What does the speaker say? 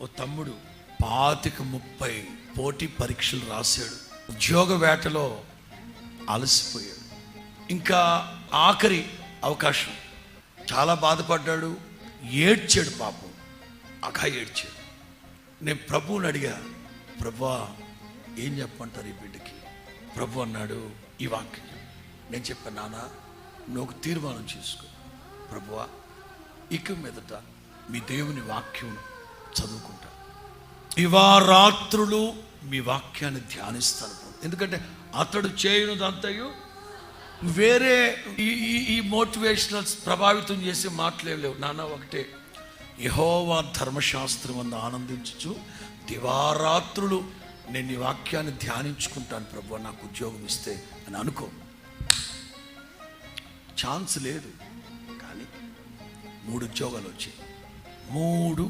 ఓ తమ్ముడు 25-30 పోటీ పరీక్షలు రాశాడు. ఉద్యోగ వేటలో అలసిపోయాడు. ఇంకా ఆఖరి అవకాశం. చాలా బాధపడ్డాడు, ఏడ్చాడు. పాపం అగా ఏడ్చాడు. నేను ప్రభువుని అడిగా, ప్రభువా ఏం చెప్పమంటారు ఈ బిడ్డకి? ప్రభు అన్నాడు ఈ వాక్యం. నేను చెప్పాను, నాన్న నువ్వు తీర్మానం చేసుకో, ప్రభువా ఇక మీదట మీ దేవుని వాక్యం చదువుకుంటా, దివారాత్రులు మీ వాక్యాన్ని ధ్యానిస్తాను. ఎందుకంటే అతడు చేయనుదంతయు వేరే ఈ మోటివేషనల్స్ ప్రభావితం చేసే మాటలేవు నాన్న. ఒకటే, యెహోవా ధర్మశాస్త్రం అందు ఆనందించుచు దివారాత్రులు నేను ఈ వాక్యాన్ని ధ్యానించుకుంటాను ప్రభు, నాకు ఉద్యోగం ఇస్తే అని అనుకో. ఛాన్స్ లేదు, కానీ 3 ఉద్యోగాలు వచ్చాయి. 3